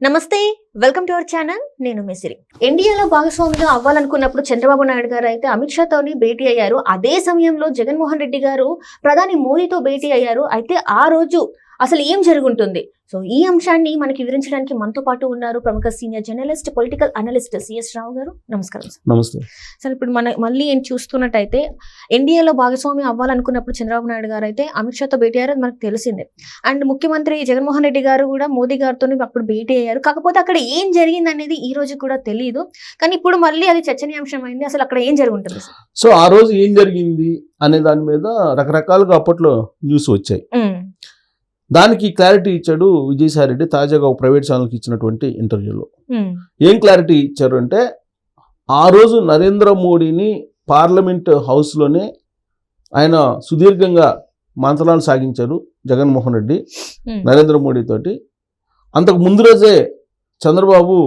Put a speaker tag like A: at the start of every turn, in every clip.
A: నమస్తే, welcome to our channel. నేను మిసిరి. ఎన్డీఏలో భాగస్వామిగా అవ్వాలనుకున్నప్పుడు చంద్రబాబు నాయుడు గారు అయితే అమిత్ షాతోని భేటీ అయ్యారు. అదే సమయంలో జగన్మోహన్ రెడ్డి గారు ప్రధాని మోదీతో భేటీ అయ్యారు. అయితే ఆ రోజు అసలు ఏం జరుగుంటుంది? సో ఈ అంశాన్ని మనకి వివరించడానికి మనతో పాటు ఉన్నారు ప్రముఖ senior journalist, political analyst CS Rao గారు. నమస్కారం సార్.
B: నమస్తే
A: సార్, ఇప్పుడు మళ్ళీ ఏం చూస్తున్నట్టయితే ఎన్డీఏలో భాగస్వామి అవ్వాలనుకున్నప్పుడు చంద్రబాబు నాయుడు గారు అయితే అమిత్ షాతో భేటీ అయ్యారు, మనకు తెలిసిందే. అండ్ ముఖ్యమంత్రి జగన్మోహన్ రెడ్డి గారు కూడా మోదీ గారితో అప్పుడు భేటీ అయ్యారు. కాకపోతే అక్కడ ఏం జరిగింది అనేది ఈ రోజు కూడా తెలియదు. కానీ ఇప్పుడు మళ్ళీ అది చర్చనీయాంశం అయింది. అసలు అక్కడ ఏం జరుగుంటుంది?
B: సో ఆ రోజు ఏం జరిగింది అనే దాని మీద రకరకాలుగా అప్పట్లో న్యూస్ వచ్చాయి. దానికి క్లారిటీ ఇచ్చాడు విజయసాయి రెడ్డి తాజాగా ఒక ప్రైవేట్ ఛానల్కి ఇచ్చినటువంటి ఇంటర్వ్యూలో. ఏం క్లారిటీ ఇచ్చారు అంటే, ఆ రోజు నరేంద్ర మోడీని పార్లమెంట్ హౌస్లోనే ఆయన సుదీర్ఘంగా మంత్రాలు సాగించారు జగన్మోహన్ రెడ్డి నరేంద్ర మోడీ తోటి. అంతకు ముందు రోజే చంద్రబాబు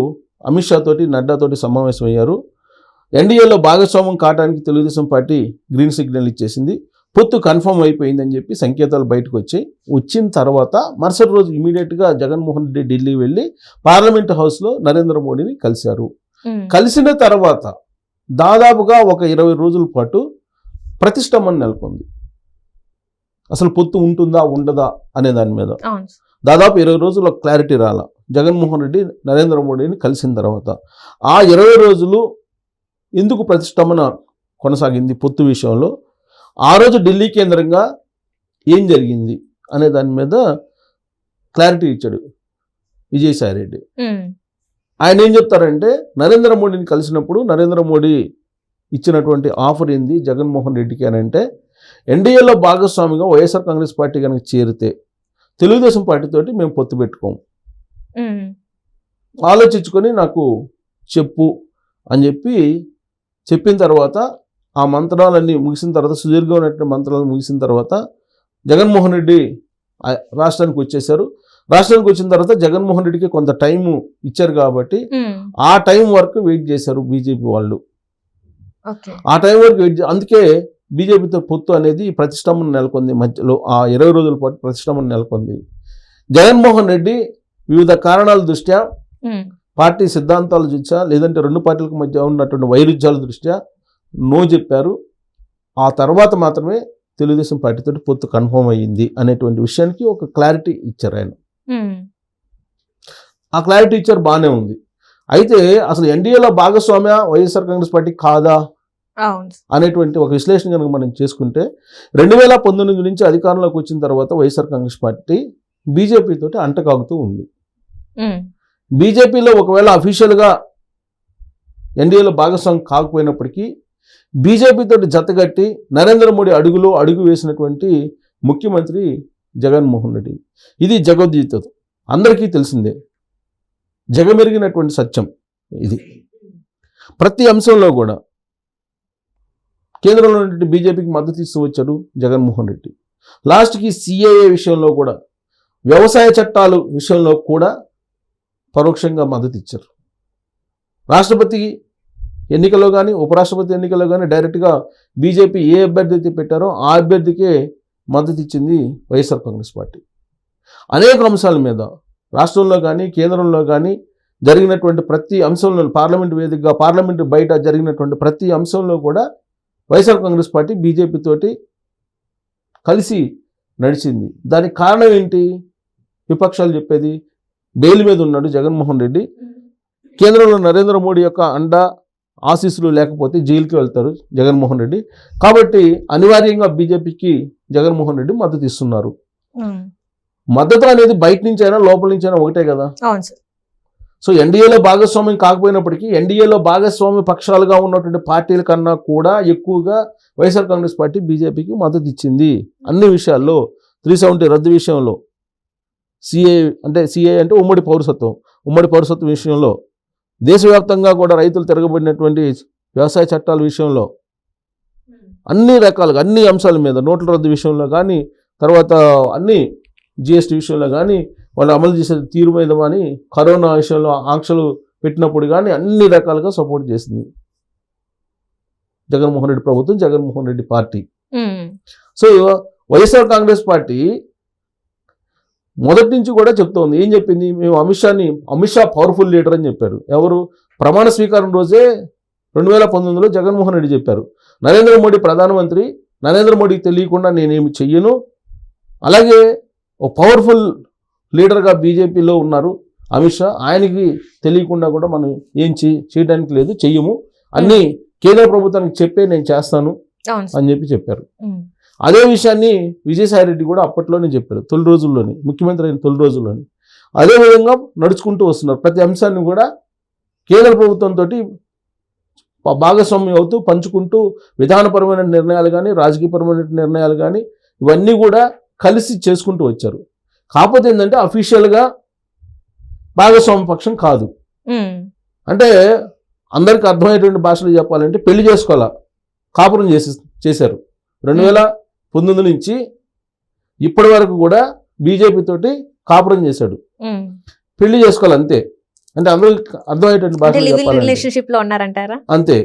B: అమిత్ షా తోటి, నడ్డా తోటి సమావేశం అయ్యారు. ఎన్డీఏలో భాగస్వామ్యం కావడానికి తెలుగుదేశం పార్టీ గ్రీన్ సిగ్నల్ ఇచ్చేసింది. పొత్తు కన్ఫర్మ్ అయిపోయిందని చెప్పి సంకేతాలు బయటకు వచ్చిన తర్వాత మరుసటి రోజు ఇమీడియట్గా జగన్మోహన్ రెడ్డి ఢిల్లీ వెళ్ళి పార్లమెంట్ హౌస్లో నరేంద్ర మోడీని కలిశారు. కలిసిన తర్వాత దాదాపుగా ఒక 20 రోజుల పాటు ప్రతిష్టంభన నెలకొంది. అసలు పొత్తు ఉంటుందా ఉండదా అనే దాని మీద దాదాపు 20 రోజుల క్లారిటీ రాల. జగన్మోహన్ రెడ్డి నరేంద్ర మోడీని కలిసిన తర్వాత ఆ 20 రోజులు ఎందుకు ప్రతిష్టంభన కొనసాగింది పొత్తు విషయంలో, ఆ రోజు ఢిల్లీ కేంద్రంగా ఏం జరిగింది అనే దాని మీద క్లారిటీ ఇచ్చాడు విజయసాయి రెడ్డి. ఆయన ఏం చెప్తారంటే, నరేంద్ర మోడీని కలిసినప్పుడు నరేంద్ర మోడీ ఇచ్చినటువంటి ఆఫర్ ఏంది జగన్మోహన్ రెడ్డికి అని అంటే, ఎన్డీఏలో భాగస్వామిగా వైఎస్ఆర్ కాంగ్రెస్ పార్టీ కనుక చేరితే తెలుగుదేశం పార్టీతోటి మేము పొత్తు పెట్టుకోము, ఆలోచించుకొని నాకు చెప్పు అని చెప్పిన తర్వాత ఆ మంత్రాలన్నీ ముగిసిన తర్వాత, సుదీర్ఘమైనటువంటి మంత్రాలు ముగిసిన తర్వాత జగన్మోహన్ రెడ్డి రాష్ట్రానికి వచ్చేసారు. రాష్ట్రానికి వచ్చిన తర్వాత జగన్మోహన్ రెడ్డికి కొంత టైము ఇచ్చారు కాబట్టి ఆ టైం వరకు వెయిట్ చేశారు బీజేపీ వాళ్ళు. ఆ టైం వరకు అందుకే బీజేపీతో పొత్తు అనేది ప్రతిష్టంభన నెలకొంది. మధ్యలో ఆ 20 రోజుల పాటు ప్రతిష్టంభన నెలకొంది. జగన్మోహన్ రెడ్డి వివిధ కారణాల దృష్ట్యా, పార్టీ సిద్ధాంతాల దృష్ట్యా, లేదంటే రెండు పార్టీలకు మధ్య ఉన్నటువంటి వైరుధ్యాల దృష్ట్యా నో చెప్పారు. ఆ తర్వాత మాత్రమే తెలుగుదేశం పార్టీతో పొత్తు కన్ఫర్మ్ అయ్యింది అనేటువంటి విషయానికి ఒక క్లారిటీ ఇచ్చారు ఆయన. ఆ క్లారిటీ ఇచ్చారు, బాగానే ఉంది. అయితే అసలు ఎన్డీఏలో భాగస్వామ్య వైఎస్ఆర్ కాంగ్రెస్ పార్టీ కాదా అనేటువంటి ఒక విశ్లేషణ కనుక మనం చేసుకుంటే, 2019 నుంచి అధికారంలోకి వచ్చిన తర్వాత వైఎస్ఆర్ కాంగ్రెస్ పార్టీ బీజేపీ తోటి అంటకాగుతూ ఉంది. బీజేపీలో ఒకవేళ అఫీషియల్గా ఎన్డీఏలో భాగస్వామ్యం కాకపోయినప్పటికీ బీజేపీతో జతగట్టి నరేంద్ర మోడీ అడుగులో అడుగు వేసినటువంటి ముఖ్యమంత్రి జగన్మోహన్ రెడ్డి. ఇది జగద్గీత, అందరికీ తెలిసిందే, జగమెరిగినటువంటి సత్యం. ఇది ప్రతి అంశంలో కూడా కేంద్రంలో ఉన్నటువంటి బీజేపీకి మద్దతు ఇస్తూ వచ్చాడు జగన్మోహన్ రెడ్డి. లాస్ట్కి సిఏఏ విషయంలో కూడా, వ్యవసాయ చట్టాలు విషయంలో కూడా పరోక్షంగా మద్దతు ఇచ్చారు. రాష్ట్రపతి ఎన్నికల్లో కానీ, ఉపరాష్ట్రపతి ఎన్నికల్లో కానీ డైరెక్ట్గా బీజేపీ ఏ అభ్యర్థి అయితే పెట్టారో ఆ అభ్యర్థికే మద్దతు ఇచ్చింది వైఎస్ఆర్ కాంగ్రెస్ పార్టీ. అనేక అంశాల మీద రాష్ట్రంలో కానీ కేంద్రంలో కానీ జరిగినటువంటి ప్రతి అంశంలో, పార్లమెంటు వేదికగా, పార్లమెంటు బయట జరిగినటువంటి ప్రతి అంశంలో కూడా వైఎస్ఆర్ కాంగ్రెస్ పార్టీ బీజేపీ తోటి కలిసి నడిచింది. దానికి కారణం ఏంటి? విపక్షాలు చెప్పేది, బెయిల్ మీద ఉన్నాడు జగన్మోహన్ రెడ్డి, కేంద్రంలో నరేంద్ర మోడీ యొక్క అండ ఆశీస్సులు లేకపోతే జైలుకి వెళ్తారు జగన్మోహన్ రెడ్డి. కాబట్టి అనివార్యంగా బీజేపీకి జగన్మోహన్ రెడ్డి మద్దతు ఇస్తున్నారు. మద్దతు అనేది బయట నుంచైనా లోపల నుంచైనా ఒకటే కదా. సో ఎన్డీఏలో భాగస్వామ్యం కాకపోయినప్పటికీ ఎన్డీఏలో భాగస్వామ్య పక్షాలుగా ఉన్నటువంటి పార్టీల కన్నా కూడా ఎక్కువగా వైఎస్ఆర్ కాంగ్రెస్ పార్టీ బీజేపీకి మద్దతు ఇచ్చింది అన్ని విషయాల్లో. 370 రద్దు విషయంలో, సిఏ అంటే ఉమ్మడి పౌరసత్వం విషయంలో, దేశవ్యాప్తంగా కూడా రైతులు తిరగబడినటువంటి వ్యవసాయ చట్టాల విషయంలో, అన్ని రకాలుగా అన్ని అంశాల మీద, నోట్ల రద్దు విషయంలో కానీ, తర్వాత అన్ని జిఎస్టీ విషయంలో కానీ, వాళ్ళు అమలు చేసే తీరు మీద కానీ, కరోనా విషయంలో ఆంక్షలు పెట్టినప్పుడు కానీ అన్ని రకాలుగా సపోర్ట్ చేసింది జగన్మోహన్ రెడ్డి ప్రభుత్వం, Jaganmohan Reddy party. So YSR Congress party మొదటి నుంచి కూడా చెప్తోంది. ఏం చెప్పింది? మేము అమిత్ షా పవర్ఫుల్ లీడర్ అని చెప్పారు. ఎవరు? ప్రమాణ స్వీకారం రోజే 2019లో జగన్మోహన్ రెడ్డి చెప్పారు, నరేంద్ర మోడీ ప్రధానమంత్రి, నరేంద్ర మోడీకి తెలియకుండా నేనేమి చెయ్యను, అలాగే ఓ పవర్ఫుల్ లీడర్గా బీజేపీలో ఉన్నారు అమిత్ షా, ఆయనకి తెలియకుండా కూడా మనం ఏం చేయడానికి లేదు, చెయ్యము, అన్నీ కేంద్ర ప్రభుత్వానికి చెప్పే నేను చేస్తాను అని చెప్పారు. అదే విషయాన్ని విజయసాయి రెడ్డి కూడా అప్పట్లోనే చెప్పారు, తొలి రోజుల్లోని, ముఖ్యమంత్రి అయిన తొలి రోజుల్లోని. అదే విధంగా నడుచుకుంటూ వస్తున్నారు. ప్రతి అంశాన్ని కూడా కేంద్ర ప్రభుత్వంతో భాగస్వామ్యం అవుతూ పంచుకుంటూ విధానపరమైన నిర్ణయాలు కానీ రాజకీయపరమైన నిర్ణయాలు కానీ ఇవన్నీ కూడా కలిసి చేసుకుంటూ వచ్చారు. కాకపోతే ఏంటంటే అఫీషియల్గా భాగస్వామ్య పక్షం కాదు. అంటే అందరికి అర్థమయ్యేటువంటి భాషలో చెప్పాలంటే పెళ్లి చేసుకోవాలా, కాపురం చేశారు. 2019 నుంచి ఇప్పటి వరకు కూడా బీజేపీ తోటి కాపురం చేశాడు, పెళ్లి చేసుకోవాలి అంతే. అంటే అందరూ అర్థమయ్యేటువంటి భాషలో
A: రిలేషన్షిప్ లో ఉన్నారంటారా?
B: అంతే.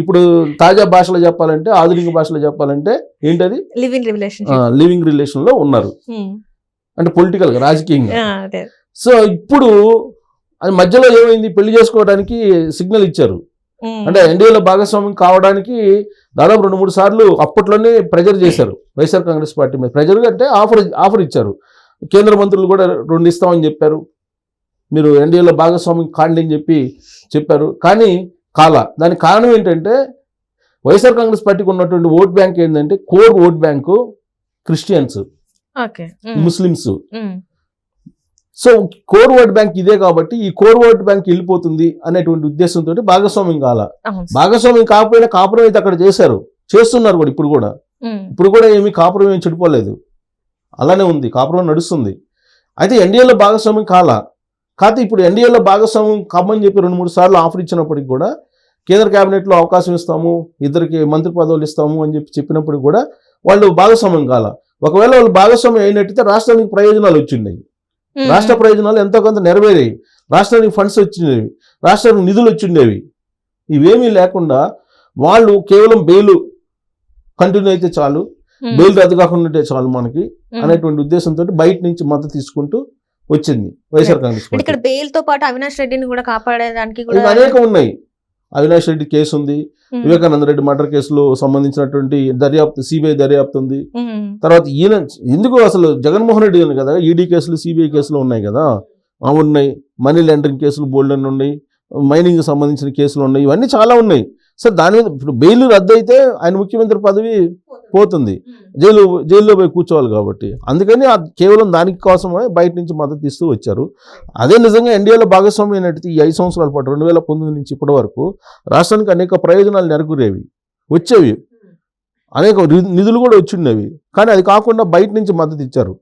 B: ఇప్పుడు తాజా భాషలో చెప్పాలంటే, ఆధునిక భాషలో చెప్పాలంటే ఏంటది? లివింగ్ రిలేషన్ లో ఉన్నారు, అంటే పొలిటికల్ గా, రాజకీయంగా. సో ఇప్పుడు అది మధ్యలో ఏమైంది? పెళ్లి చేసుకోవడానికి సిగ్నల్ ఇచ్చారు. అంటే ఎన్డీఏలో భాగస్వామ్యం కావడానికి దాదాపు 2-3 సార్లు అప్పట్లోనే ప్రెజర్ చేశారు వైఎస్ఆర్ కాంగ్రెస్ పార్టీ మీద. ప్రెజర్ అంటే ఆఫర్ ఇచ్చారు. కేంద్ర మంత్రులు కూడా 2 ఇస్తామని చెప్పారు, మీరు ఎన్డీఏలో భాగస్వామ్యం కాండి అని చెప్పారు. కానీ దానికి కారణం ఏంటంటే వైఎస్ఆర్ కాంగ్రెస్ పార్టీకి ఉన్నటువంటి ఓట్ బ్యాంక్ ఏంటంటే, core vote bank Christians, Muslims. So core vote bank ఇదే కాబట్టి ఈ కోర్ ఓట్ బ్యాంక్ వెళ్ళిపోతుంది అనేటువంటి ఉద్దేశంతో భాగస్వామ్యం భాగస్వామ్యం కాకపోయినా కాపురం అయితే అక్కడ చేస్తున్నారు కూడా. ఇప్పుడు కూడా ఏమీ కాపురం ఏమి చెడిపోలేదు, అలానే ఉంది, కాపురం నడుస్తుంది. అయితే ఎన్డీఏలో భాగస్వామ్యం కాకపోతే ఇప్పుడు ఎన్డీఏలో భాగస్వామ్యం కామని చెప్పి 2-3 సార్లు ఆఫర్ ఇచ్చినప్పటికి కూడా, కేంద్ర కేబినెట్లో అవకాశం ఇస్తాము, 2 మంత్రి పదవులు ఇస్తాము అని చెప్పినప్పటికి కూడా వాళ్ళు భాగస్వామ్యం ఒకవేళ వాళ్ళు భాగస్వామ్యం అయినట్టయితే రాష్ట్రానికి ప్రయోజనాలు వచ్చిండేవి, రాష్ట్ర ప్రయోజనాలు ఎంతో కొంత నెరవేరేవి, రాష్ట్రానికి ఫండ్స్ వచ్చిండేవి, రాష్ట్రానికి నిధులు వచ్చిండేవి. ఇవేమీ లేకుండా వాళ్ళు కేవలం బెయిల్ కంటిన్యూ అయితే చాలు, బెయిల్ రద్దు కాకుండా ఉంటే చాలు మనకి అనేటువంటి ఉద్దేశంతో బయట నుంచి మద్దతు తీసుకుంటూ వచ్చింది వైఎస్ఆర్ కాంగ్రెస్ పార్టీ.
A: ఇక్కడ బెయిల్ తో పాటు అవినాష్ రెడ్డిని కూడా కాపాడడానికి
B: అనేకం ఉన్నాయి. అవినాష్ రెడ్డి కేసు ఉంది, వివేకానంద రెడ్డి మర్డర్ కేసులో సంబంధించినటువంటి దర్యాప్తు, సిబిఐ దర్యాప్తు ఉంది. తర్వాత ఈయన ఎందుకు అసలు జగన్మోహన్ రెడ్డి ఉంది కదా, ఈడీ కేసులు, సిబిఐ కేసులు ఉన్నాయి కదా, ఉన్నాయి. మనీ లాండరింగ్ కేసులు బోల్డ్ అని ఉన్నాయి, మైనింగ్ సంబంధించిన కేసులు ఉన్నాయి, ఇవన్నీ చాలా ఉన్నాయి. సో దాని మీద ఇప్పుడు బెయిల్ రద్దు అయితే ఆయన ముఖ్యమంత్రి పదవి పోతుంది, జైల్లో పోయి కూర్చోవాలి కాబట్టి. అందుకని కేవలం దానికి కోసమే బయట నుంచి మద్దతు ఇస్తూ వచ్చారు. అదే నిజంగా ఎన్డీఏలో భాగస్వామ్యం అయినట్టు ఈ 5 సంవత్సరాల పాటు 2019 నుంచి ఇప్పటి వరకు రాష్ట్రానికి అనేక ప్రయోజనాలు నెరవేరేవి, వచ్చేవి, అనేక నిధులు కూడా వచ్చిండేవి. కానీ అది కాకుండా బయట నుంచి మద్దతు ఇచ్చారు.